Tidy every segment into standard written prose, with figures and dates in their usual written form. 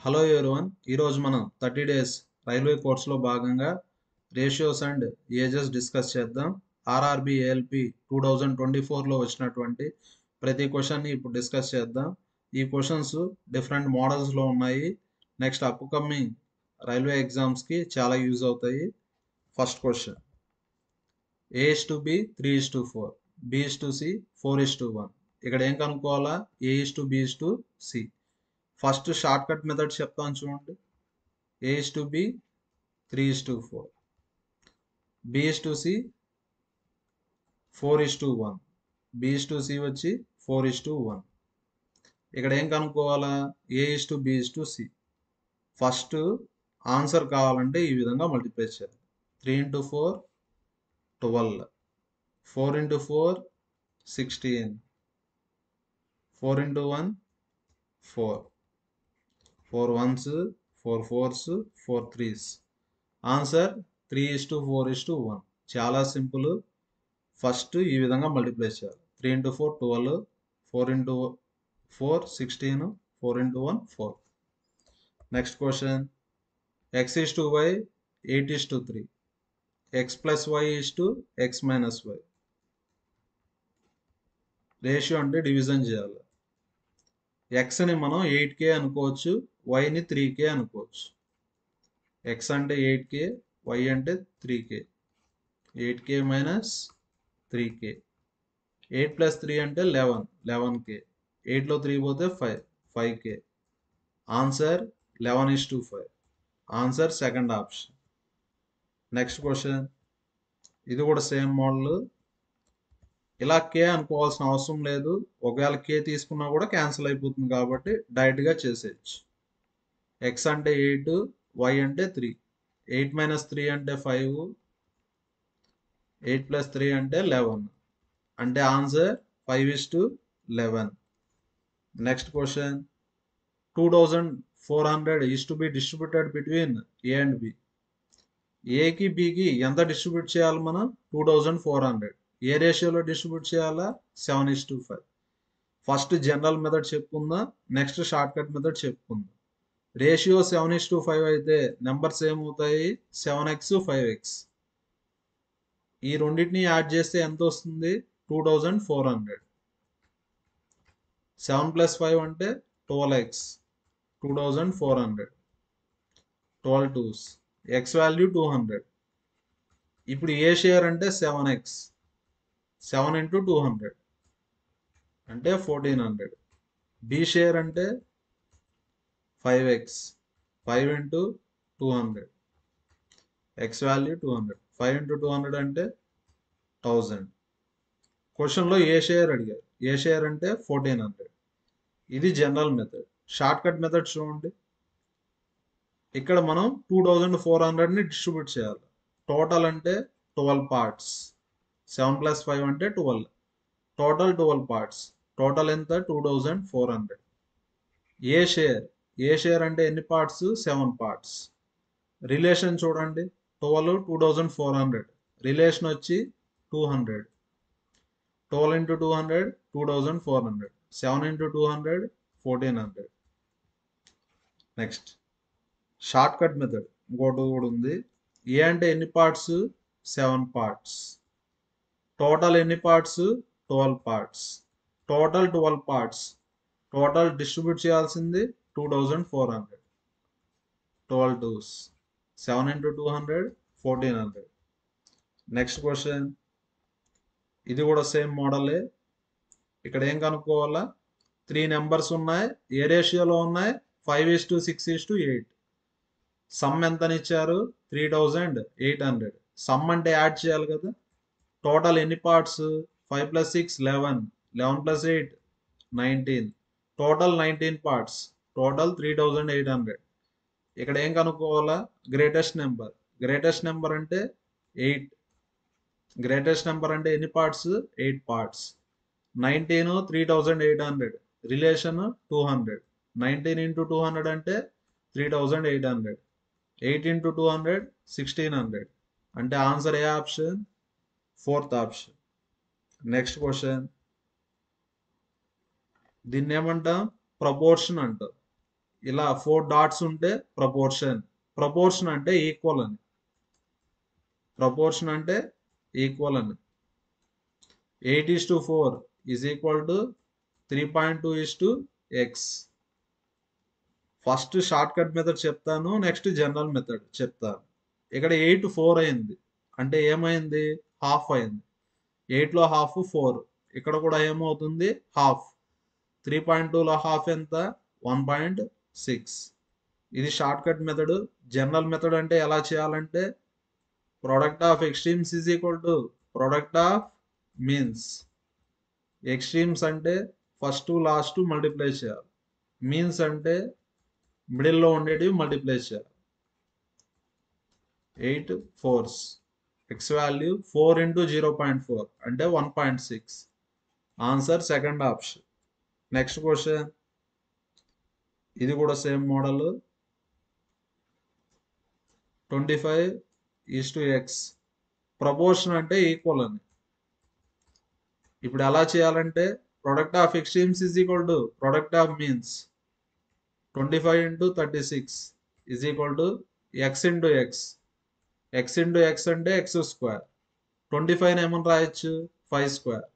Hello everyone, ఈరోజు మనం 30 days railway కోర్సులో భాగంగా రేషియోస్ అండ్ ఏజెస్ డిస్కస్ చేద్దాం. ఆర్ఆర్బి ఏఎల్పి 2024లో వచ్చినటువంటి ప్రతి క్వశ్చన్ని ఇప్పుడు డిస్కస్ చేద్దాం. ఈ క్వశ్చన్స్ డిఫరెంట్ మోడల్స్లో ఉన్నాయి. నెక్స్ట్ అప్కమింగ్ రైల్వే ఎగ్జామ్స్కి చాలా యూజ్ అవుతాయి. First question, A:B 3:4, B:C 4:1. ఇక్కడ ఏం కనుక్కోవాలా? A:B:C. First short cut method చెప్తాను చూడండి. A:B 3:4, B:C 4:1, B:C వచ్చి 4:1. ఇక్కడ ఏం కనుక్కోవాలా? A:B:C. ఫస్ట్ ఆన్సర్ కావాలంటే ఈ విధంగా మల్టిప్లై చేయాలి. 3 into 4 12, 4 into 4 16, 4 into 1 4, 4 ones, 4 fours, 4 threes. Answer 3:4:1. చాలా సింపుల్. ఫస్ట్ ఈ విధంగా మల్టిప్లై చేయాలి. 3 into 4 12, 4 into 4 16, 4 into 1 4. Next question, x:y 8:3, x plus y x minus y. Ratio అంటే డివిజన్ చేయాలి. ఎక్స్ని మనం 8k అనుకోవచ్చు, వైని 3k అనుకోవచ్చు. ఎక్స్ అంటే 8k, వై అంటే 3k. 8k minus 3k. 8 plus 3 అంటే 11k. 8లో 3 పోతే 5k. Answer 11:5. Answer second option. Next question, ఇది కూడా సేమ్ మోడల్. ఇలా కే అనుకోవాల్సిన అవసరం లేదు. ఒకవేళ కే తీసుకున్నా కూడా క్యాన్సిల్ అయిపోతుంది కాబట్టి డైరెక్ట్గా చేసేయచ్చు. ఎక్స్ అంటే 8, వై అంటే 3. 8 మైనస్ 3 అంటే 5, 8 ప్లస్ 3 అంటే 11. అంటే answer 5:11. Next question, 2400 is to be distributed between A and B. ఏకి బికి ఎంత డిస్ట్రిబ్యూట్ చేయాలి మనం? 2400. ఏ రేషియోలో డిస్ట్రిబ్యూట్ చేయాలా? 7:5. ఫస్ట్ జనరల్ మెథడ్ చెప్పుకుందాం, నెక్స్ట్ షార్ట్ కట్ మెథడ్ చెప్పుకుందాం. రేషియో 7:5 అయితే నెంబర్స్ ఏమవుతాయి? 7x 5x. ఈ రెండింటిని యాడ్ చేస్తే ఎంత వస్తుంది? 2400. 7 + 5 అంటే 12x, 2400. 12 2s, x value 200. ఇప్పుడు ఏ షేర్ అంటే 7x, 7 into 200 అంటే 1400. బి షేర్ అంటే 5x, 5 into 200, x value 200. 5 into 200 అంటే 1000. క్వశ్చన్లో ఏ షేర్ అడిగారు. ఏ షేర్ అంటే 1400. ఇది general method. Short cut method చూడండి. ఇక్కడ మనం 2400ని డిస్ట్రిబ్యూట్ చేయాలి. టోటల్ అంటే 12 పార్ట్స్. 7 + 5 అంటే 12. Total 12 parts. టోటల్ ఎంత? 2400. ఏ షేర్ అంటే ఎన్ని పార్ట్స్? 7 పార్ట్స్. రిలేషన్ చూడండి. 12 2400. రిలేషన్ వచ్చి 200. 12 into 200 2400. 7 into 200 1400. Next short cut method ఇంకోటి కూడా ఉంది. ఏ అంటే ఎన్ని పార్ట్స్? 7 పార్ట్స్. టోటల్ ఎన్ని parts? 12 parts. Total 12 parts. Total distribute చేయాల్సింది 2400. 12 2s, 7 into 200 1400. నెక్స్ట్ క్వశ్చన్, ఇది కూడా సేమ్ మోడలే. ఇక్కడ ఏం కనుక్కోవాలా? 3 నెంబర్స్ ఉన్నాయి. ఏ రేషియోలో ఉన్నాయి? 5:6:8. సమ్ ఎంతని ఇచ్చారు? 3800. సమ్ అంటే యాడ్ చేయాలి కదా. టోటల్ ఎన్ని పార్ట్స్? 5 + 6 11, 11 + 8 19. Total 19 parts. టోటల్ 3800. ఇక్కడ ఏం కనుక్కోవాలా? Greatest number. గ్రేటెస్ట్ నెంబర్ అంటే 8. గ్రేటెస్ట్ నెంబర్ అంటే ఎన్ని పార్ట్స్? 8 పార్ట్స్. 19 3800. రిలేషన్ 200. 19 into 200 అంటే 3800. 8 into 200 1600. అంటే ఆన్సర్ ఏ option? Fourth option. Next question, దీన్ని ఏమంటాం? ప్రపోర్షన్ అంటాం. ఇలా 4 డాట్స్ ఉంటే ప్రపోర్షన్. ప్రపోర్షన్ అంటే ఈక్వల్ అని. ప్రపోర్షన్ అంటే ఈక్వల్ అని. 8:4 is equal to 3.2:x. First short cut method చెప్తాను, నెక్స్ట్ జనరల్ మెథడ్ చెప్తాను. ఇక్కడ 8 4 అయింది అంటే ఏమైంది? హాఫ్ అయింది. 8లో హాఫ్ 4. ఇక్కడ కూడా ఏమవుతుంది? హాఫ్. 3.2లో హాఫ్ ఎంత? 1.6. ఇది short cut method. General method అంటే ఎలా చేయాలంటే product of extremes is equal to product of means. Extremes అంటే ఫస్ట్ లాస్ట్ మల్టిప్లై చేయాలి. మీన్స్ అంటే మిడిల్లో ఉండేటివి మల్టిప్లై చేయాలి. 8 4s. ఎక్స్ వాల్యూ 4 into 0.4 అంటే 1.6. Answer second option. Next question. ఇది కూడా సేమ్ మోడల్. 25:x. ప్రపోర్షన్ అంటే ఈక్వల్ అని. ఇప్పుడు ఎలా చేయాలంటే product of extremes is equal to product of means. 25 into 36 is equal to x into x. x into x అంటే x square. 25ని ఏమని రాయొచ్చు? 5 స్క్వేర్.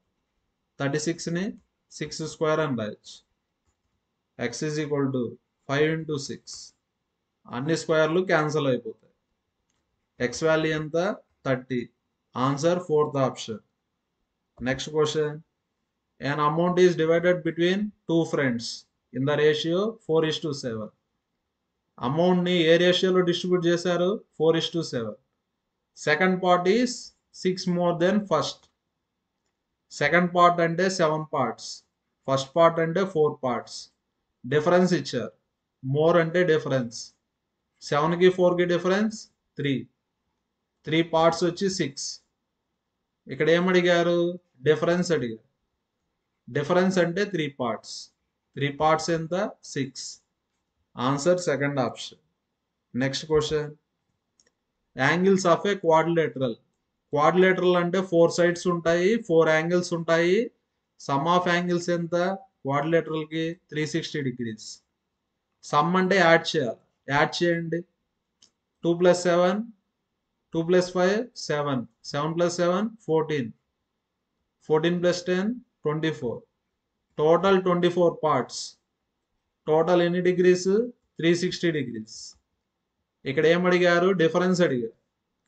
36ని 6 స్క్వేర్ అని రాయొచ్చు. x is equal to 5 into 6. అన్ని స్క్వేర్లు క్యాన్సిల్ అయిపోతాయి. x వాల్యూ ఎంత? 30. Answer fourth option. Next question. An amount is divided between two friends in the ratio 4:7. Amount ని ఏ రేషియోలో డిస్ట్రిబ్యూట్ చేశారు? 4:7. Second part is 6 more than first. Second part అంటే 7 parts. First part అంటే 4 parts. Difference ఇచ్చారు. More అంటే difference. 7కి 4కి difference 3. 3 parts వచ్చి 6. ఇక్కడ ఏమడిగారు? డిఫరెన్స్ అడిగారు. డిఫరెన్స్ అంటే 3 parts. 3 parts ఎంత? 6. Answer second option. Next question. Angles of a quadrilateral. Quadrilateral అంటే 4 sides ఉంటాయి, 4 angles ఉంటాయి. సమ్ ఆఫ్ యాంగిల్స్ ఎంత? క్వాడ్రిలేటరల్ కి 360 degrees. సమ్ అంటే యాడ్ చేయాలి. యాడ్ చేయండి. 2 + 7 2 + 5 7 7 + 7 14 14 + 10 24. Total 24 parts. టోటల్ ఎన్ని డిగ్రీస్? 360 degrees. ఇక్కడ ఏమడిగారు? డిఫరెన్స్ అడిగారు.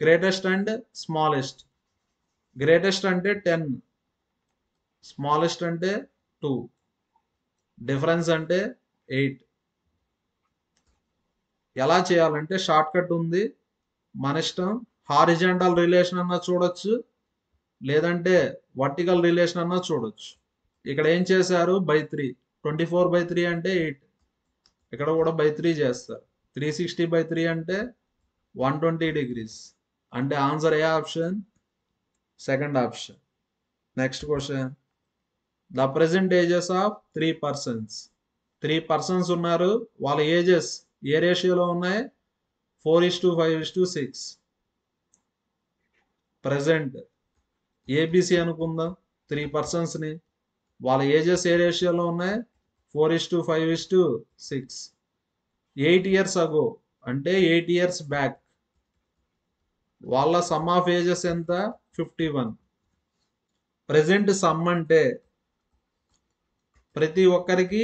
Greatest and smallest. గ్రేటెస్ట్ అంటే 10, స్మాలెస్ట్ అంటే 2, డిఫరెన్స్ అంటే 8. ఎలా చేయాలంటే షార్ట్ కట్ ఉంది, మన ఇష్టం. హారిజాంటల్ రిలేషన్ అన్నా చూడొచ్చు, లేదంటే వర్టికల్ రిలేషన్ అన్నా చూడొచ్చు. ఇక్కడ ఏం చేశారు? బై 3. 24/3 అంటే 8. ఇక్కడ కూడా బై 3 చేస్తారు. 360/3 అంటే 120 degrees. అంటే ఆన్సర్ ఏ option? Second option. Next question. The present ages of 3 persons. 3 persons ఉన్నారు. వాళ్ళ ఏజెస్ ఏ రేషియోలో ఉన్నాయి? 4:5:6. ప్రెసెంట్ ఏబిసి అనుకుందాం. 3 persons ని. వాళ్ళ ఏజెస్ ఏ రేషియోలో ఉన్నాయి? 4:5:6. 8 years ago అంటే 8 years బ్యాక్ వాళ్ళ సమ్ ఆఫ్ ఏజెస్ ఎంత? 51. ప్రెసెంట్ సమ్ అంటే ప్రతి ఒక్కరికి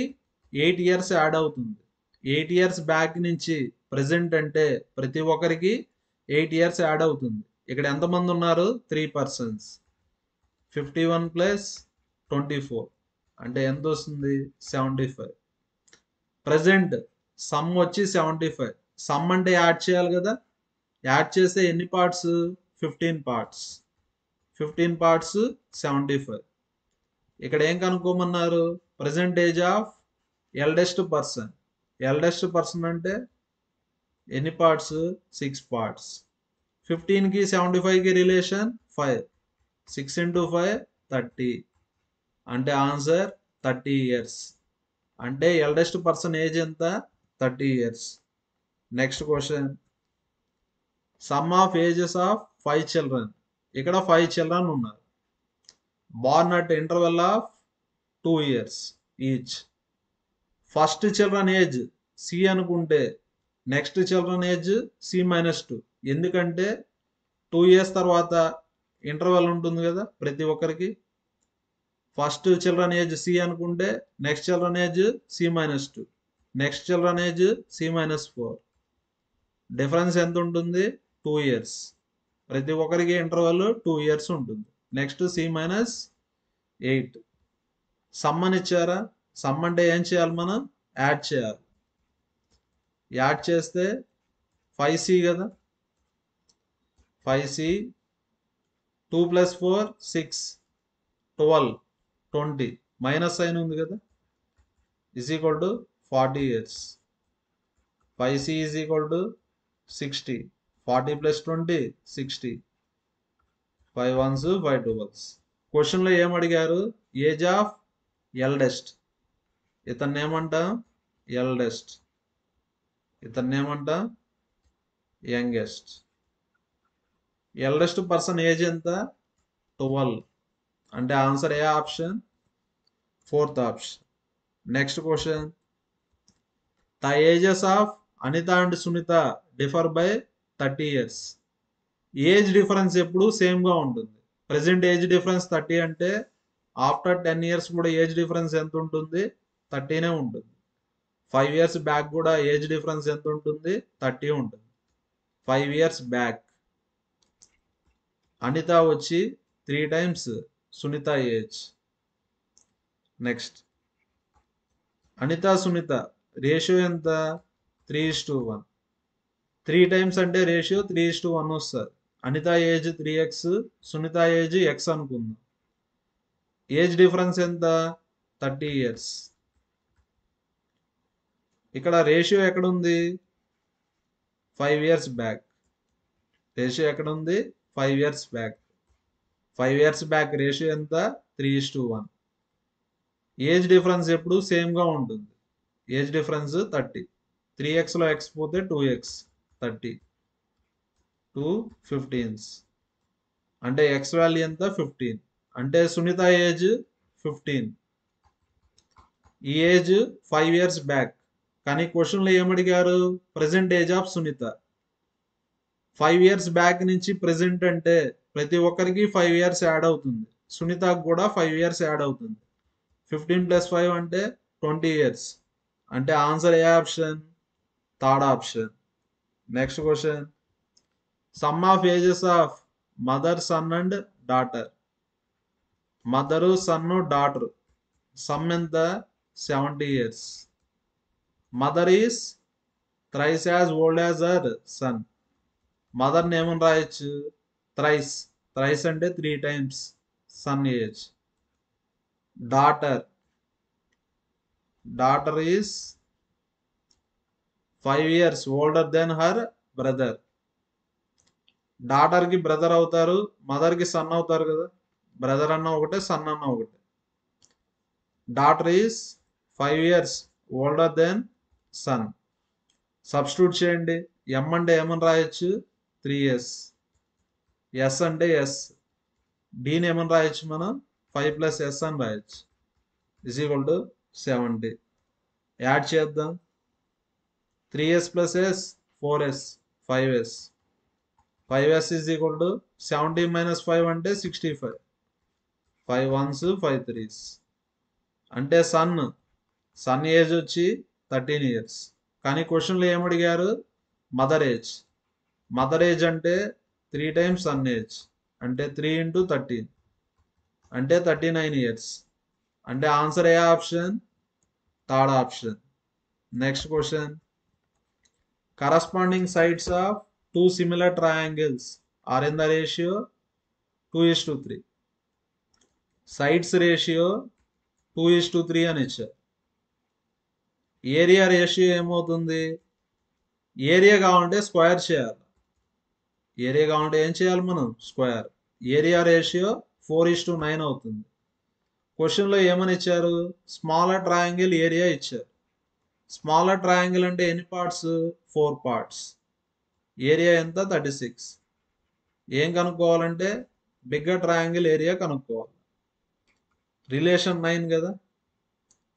8 years యాడ్ అవుతుంది. 8 years బ్యాక్ నుంచి ప్రెసెంట్ అంటే ప్రతి ఒక్కరికి 8 years యాడ్ అవుతుంది. ఇక్కడ ఎంతమంది ఉన్నారు? 3 persons. 51 + 24 అంటే ఎంత వస్తుంది? 75. ప్రెసెంట్ సమ్ వచ్చి 75. సమ్ అంటే యాడ్ చేయాలి కదా. యాడ్ చేస్తే ఎన్ని పార్ట్స్? 15 parts. 15 parts 75. ఇక్కడ ఏం కనుక్కోమన్నారు? Present age of eldest person. Eldest person అంటే ఎన్ని పార్ట్స్? 6 parts. 15కి 75కి రిలేషన్ 5. 6 into 5 30. అంటే ఆన్సర్ 30 years. అంటే ఎల్డెస్ట్ పర్సన్ ఏజ్ ఎంత? 30 years. Next question. Sum of ages of 5 children. ఇక్కడ 5 children ఉన్నారు. born at interval of 2 years each. First children age C అనుకుంటే నెక్స్ట్ చిల్డ్రన్ ఏజ్ C-2. ఎందుకంటే 2 years తర్వాత interval ఉంటుంది కదా ప్రతి ఒక్కరికి. ఫస్ట్ చిల్డ్రన్ ఏజ్ సి అనుకుంటే next children age C-2, next children age C-4. Difference ఎంత ఉంటుంది? 2 years. ప్రతి ఒక్కరికి ఇంటర్వెల్ 2 years ఉంటుంది. Next C-8. సమ్ అని ఇచ్చారా? సమ్ అంటే ఏం చేయాలి? మనం యాడ్ చేయాలి. యాడ్ చేస్తే 5C కదా, 5C 2 + 4 6 12 20 మైనస్ సైన్ ఉంది కదా, = 40 years. 5C = 60. 40 + 20 60. 5 1s 5 12s. క్వశ్చన్లో ఏం అడిగారు? Age of eldest. ఇతన్ని ఏమంటాం? ఎల్డెస్ట్. ఇతన్ని ఏమంటాం? యంగెస్ట్. ఎల్డెస్ట్ పర్సన్ ఏజ్ ఎంత? 12. అంటే ఆన్సర్ ఏ option? 4th option. Next question. The ages of Anitha and Sunitha differ by 30 years. Age difference ఎప్పుడు సేమ్గా ఉంటుంది. ప్రెసెంట్ ఏజ్ డిఫరెన్స్ 30 అంటే ఆఫ్టర్ 10 years కూడా ఏజ్ డిఫరెన్స్ ఎంత ఉంటుంది? 30నే ఉంటుంది. 5 years బ్యాక్ కూడా ఏజ్ డిఫరెన్స్ ఎంత ఉంటుంది? 30 ఉంటుంది. 5 years బ్యాక్ అనిత వచ్చి 3 times Sunitha age. Next Anitha Sunitha ratio ఎంత? 3:1. 3 times అంటే రేషియో 3:1 వస్తుంది. Anitha age 3x, Sunitha age x అనుకుందాం. ఏజ్ డిఫరెన్స్ ఎంత? 30 years. ఇక్కడ రేషియో ఎక్కడుంది? 5 years బ్యాక్. రేషియో ఎక్కడుంది? 5 years back. 5 years back ratio ఎంత? 3:1. ఏజ్ డిఫరెన్స్ ఎప్పుడు సేమ్గా ఉంటుంది. Age difference 30. 3xలో x పోతే 2x. 30 2 15s. అంటే x వాల్యూ ఎంత? 15. అంటే సునీత ఏజ్ 15. ఈ ఏజ్ 5 years బ్యాక్. కానీ క్వశ్చన్లో ఏమడిగారు? Present age of Sunitha. 5 years back నుంచి ప్రెజెంట్ అంటే ప్రతి ఒక్కరికి 5 years యాడ్ అవుతుంది. సునీతకు కూడా 5 years యాడ్ అవుతుంది. 15 + 5 అంటే 20 years. అంటే ఆన్సర్ ఏ option? 3rd option. Next question. Sum of ages of mother, son and daughter. Mother, son, daughter sum ఎంత? 70 years. Mother is thrice as old as her son. మదర్ని ఏమని రాయొచ్చు? థ్రైస్. థ్రైస్ అంటే 3 times son age. Daughter. Daughter is 5 years older than her brother. డాటర్కి brother అవుతారు, మదర్కి sun అవుతారు కదా. బ్రదర్ అన్న ఒకటే, సన్ అన్న ఒకటే. Daughter is 5 years older than son. Substitute చేయండి. ఎం అంటే ఏమని రాయొచ్చు? 3s. ఎస్ అంటే ఎస్. డీని ఏమని రాయొచ్చు మనం? 5 + s అని రాయొచ్చు. = 70. యాడ్ చేద్దాం. 3s + s 4s 5s. 5s = 70 - 5 అంటే 65. 5 1s 5 3s. అంటే సన్ ఏజ్ వచ్చి 13 years. కానీ క్వశ్చన్లో ఏమడిగారు? Mother age. మదర్ ఏజ్ అంటే 3 times సన్ ఏజ్. అంటే 3 × 13 అంటే 39 years. అంటే ఆన్సర్ ఏ option? 3rd option. Next question. Corresponding sides of 2 similar triangles are in the ratio 2:3. Sides ratio 2:3 అని ఇచ్చారు. ఏరియా రేషియో ఏమవుతుంది? ఏరియా కావాలంటే స్క్వేర్ చేయాలి. ఏరియా కావాలంటే ఏం చేయాలి మనం? స్క్వేర్. ఏరియా రేషియో 4:9 అవుతుంది. క్వశ్చన్లో ఏమని ఇచ్చారు? స్మాలర్ ట్రయాంగిల్ ఏరియా ఇచ్చారు. స్మాలర్ ట్రయాంగిల్ అంటే ఎన్ని పార్ట్స్? 4 parts. ఏరియా ఎంత? 36. ఏం కనుక్కోవాలంటే బిగ్గర్ ట్రయాంగిల్ ఏరియా కనుక్కోవాలి. రిలేషన్ 9 కదా.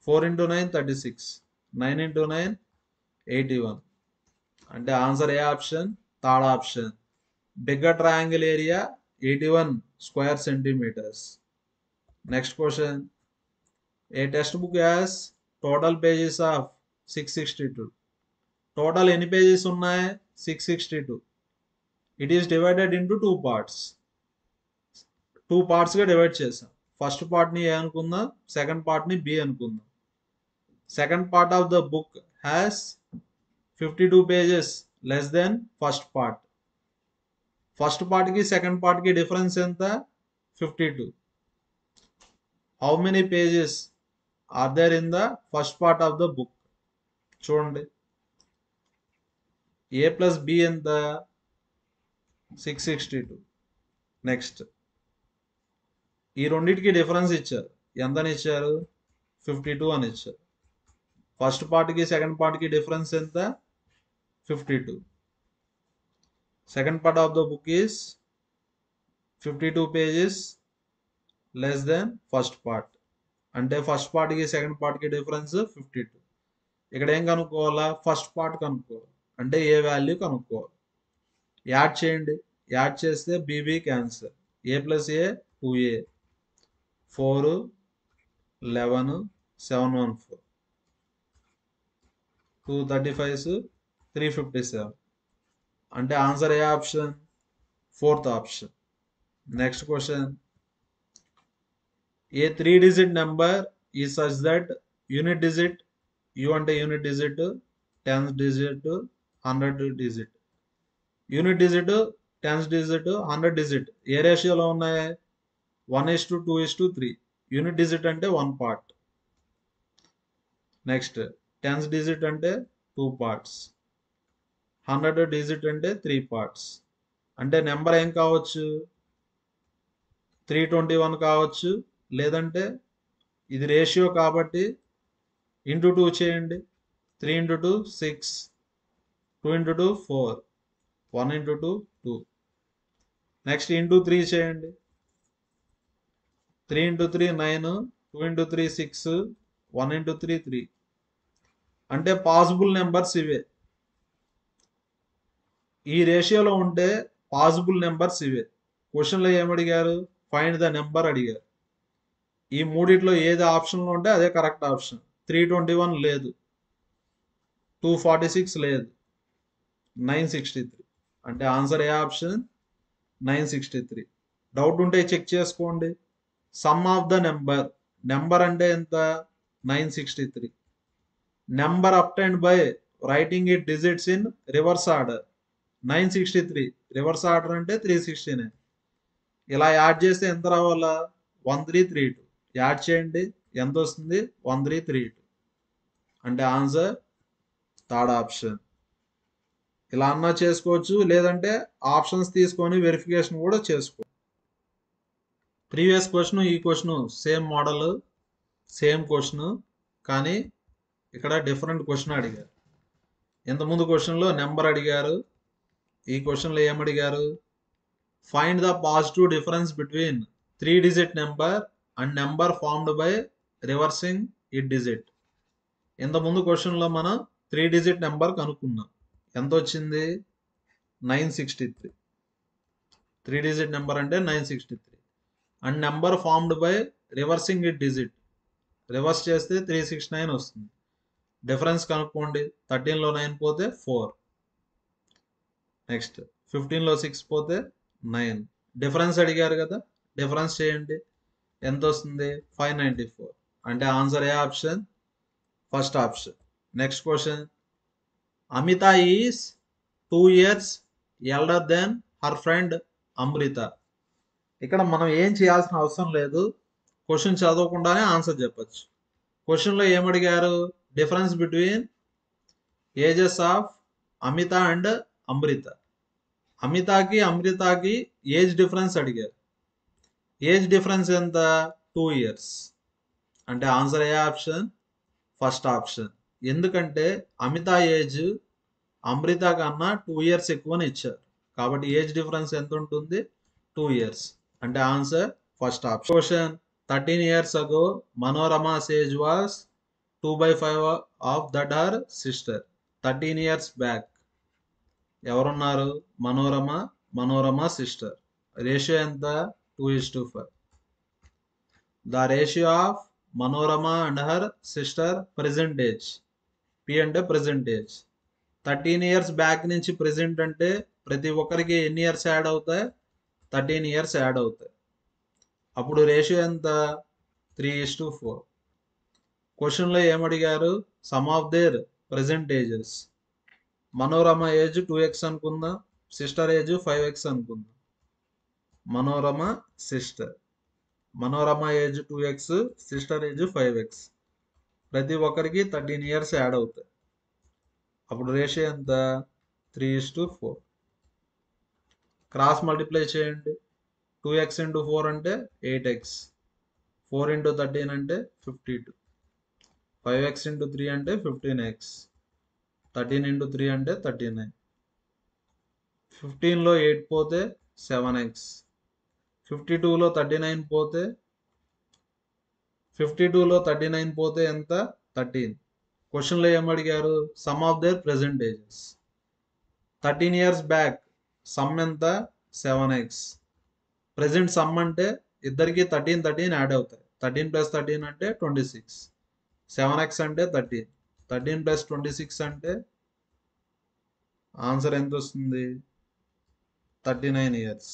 4 × 9 36. 9 × 9 81. అంటే ఆన్సర్ ఏ ఆప్షన్? Third option. Bigger triangle area 81 square centimeters. Next question. A textbook has total pages of 662. Total ఎన్ని pages ఉన్నాయి? 662. It is divided into two parts. Two పార్ట్స్గా డివైడ్ చేసాం. ఫస్ట్ పార్ట్ని ఏ అనుకుందాం, సెకండ్ పార్ట్ని బి అనుకుందాం. Second part of the book has 52 pages less than first part. ఫస్ట్ పార్ట్కి సెకండ్ పార్ట్కి డిఫరెన్స్ ఎంత? 52. How many pages are there in the first part of the book? చూడండి, ఏ ప్లస్ బి ఎంత? 662. Next, ఈ రెండింటికి డిఫరెన్స్ ఇచ్చారు. ఎంతని ఇచ్చారు? 52 అని ఇచ్చారు. ఫస్ట్ పార్ట్కి సెకండ్ పార్ట్కి డిఫరెన్స్ ఎంత? 52. Second part of the book is 52 pages less than first part. అంటే ఫస్ట్ పార్ట్కి సెకండ్ పార్ట్కి డిఫరెన్స్ 52. ఇక్కడ ఏం కనుక్కోవాలా? ఫస్ట్ పార్ట్ కనుక్కోవాలి. అంటే ఏ వాల్యూ కనుక్కోవాలి. యాడ్ చేయండి. యాడ్ చేస్తే బీబీ క్యాన్సర్. A plus a 2a, 4, 11, 714, 235, 357. అంటే ఆన్సర్ ఏ option? Fourth option. Next question. A 3-digit number is such that unit digit, U అంటే unit digit, 10th digit, 100th digit. Unit digit, 10th digit, 100th digit ఏ రేషియోలో ఉన్నాయి? 1:2:3. Unit digit అంటే 1 part. Next, 10th digit అంటే 2 parts. 100th digit అంటే 3 parts. అంటే number ఏం కావచ్చు? 321 కావచ్చు, లేదంటే ఇది రేషియో కాబట్టి ఇంటూ 2 చేయండి. 3 into 2 6, 2 into 2 4, 1 into 2 2. Next into 3 చేయండి. 3 into 3 9, 2 into 3 6, 1 into 3 3. అంటే పాసిబుల్ నెంబర్స్ ఇవే. ఈ రేషియోలో ఉంటే పాసిబుల్ నెంబర్స్ ఇవే. క్వశ్చన్లో ఏమడిగారు? ఫైండ్ ద నెంబర్ అడిగారు. ఈ మూడిట్లో ఏది ఆప్షన్లో ఉంటే అదే కరెక్ట్ ఆప్షన్. 321 లేదు, 246 లేదు, 963. అంటే ఆన్సర్ ఏ ఆప్షన్? 963. డౌట్ ఉంటే చెక్ చేసుకోండి. Some of the number, number అంటే ఎంత? 963. Number obtained by writing it digits in reverse order. 963 reverse order అంటే 369. ఇలా యాడ్ చేస్తే ఎంత రావాలా? 1332. యాడ్ చేయండి, ఎంత వస్తుంది? 1332. అంటే ఆన్సర్ థర్డ్ ఆప్షన్. ఇలా అన్నా చేసుకోవచ్చు, లేదంటే ఆప్షన్స్ తీసుకొని వెరిఫికేషన్ కూడా చేసుకో. ప్రీవియస్ క్వశ్చన్, ఈ question same model, same question, కానీ ఇక్కడ డిఫరెంట్ క్వశ్చన్ అడిగారు. ఇంతకుముందు క్వశ్చన్లో నెంబర్ అడిగారు, ఈ క్వశ్చన్లో ఏమడిగారు? Find the positive difference between 3-digit number and number formed by reversing it digit. ఇంతకుముందు క్వశ్చన్లో మనం 3-digit నెంబర్ కనుక్కున్నాం. ఎంత వచ్చింది? 963. 3-digit నెంబర్ అంటే 963. And number formed by reversing it digit, reverse చేస్తే 369 వస్తుంది. డిఫరెన్స్ కనుక్కోండి. 13లో 9 పోతే 4. నెక్స్ట్, 15లో 6 పోతే 9. డిఫరెన్స్ అడిగారు కదా, డిఫరెన్స్ చేయండి. ఎంత వస్తుంది? 594. అంటే ఆన్సర్ ఏ option? First option. Next question. Amita is 2 years elder than her friend Amrita. ఇక్కడ మనం ఏం చేయాల్సిన అవసరం లేదు, క్వశ్చన్ చదవకుండానే ఆన్సర్ చెప్పచ్చు. క్వశ్చన్లో ఏమడిగారు? Difference between ages of Amita and Amrita. అమితకి అమృతకి ఏజ్ డిఫరెన్స్ అడిగారు. ఏజ్ డిఫరెన్స్ ఎంత? 2 years. అంటే ఆన్సర్ ఏ ఆప్షన్? First option. ఎందుకంటే అమిత ఏజ్ అమృత కన్నా 2 years ఎక్కువని ఇచ్చారు, కాబట్టి ఏజ్ డిఫరెన్స్ ఎంత ఉంటుంది? 2 years. అంటే answer first option. Question. 13 years ago, Manorama's age was 2/5 of that her sister. 13 years back ఎవరున్నారు? మనోరమ సిస్టర్. రేషియో ఎంత? 2:5. The ratio of Manorama and her sister present age. P అంటే ప్రెజెంట్ ఏజ్. 13 ఇయర్స్ బ్యాక్ నుంచి present అంటే ప్రతి ఒక్కరికి ఎన్ని years add అవుతాయి? 13 years add అవుతాయి. అప్పుడు రేషియో ఎంత? 3:4. క్వశ్చన్లో ఏమడిగారు? Sum of their present ages. Manorama age 2x అనుకుందాం, సిస్టర్ ఏజ్ 5x అనుకుందాం. Manorama sister, Manorama age 2x, sister age 5x. ప్రతి ఒక్కరికి 13 ఇయర్స్ యాడ్ అవుతాయి. అప్పుడు రేషియో ఎంత? 3:4. క్రాస్ మల్టిప్లై చేయండి. 2x ఇంటూ 4 అంటే 8x, 4 ఇంటూ 13 అంటే 52, 5x ఇంటూ 3 అంటే 15x, 13 ఇంటూ 3 అంటే 39. 15లో 8 పోతే 7x, 52లో 39 పోతే ఎంత? 13. క్వశ్చన్లో ఏమడిగారు? Sum of their present ages. 13 years back sum ఎంత? 7x. ప్రెజెంట్ సమ్ అంటే ఇద్దరికి 13 యాడ్ అవుతాయి. 13 + 13 అంటే 26. 7x అంటే 13. 13 + 26 అంటే ఆన్సర్ ఎంత వస్తుంది? 39 ఇయర్స్.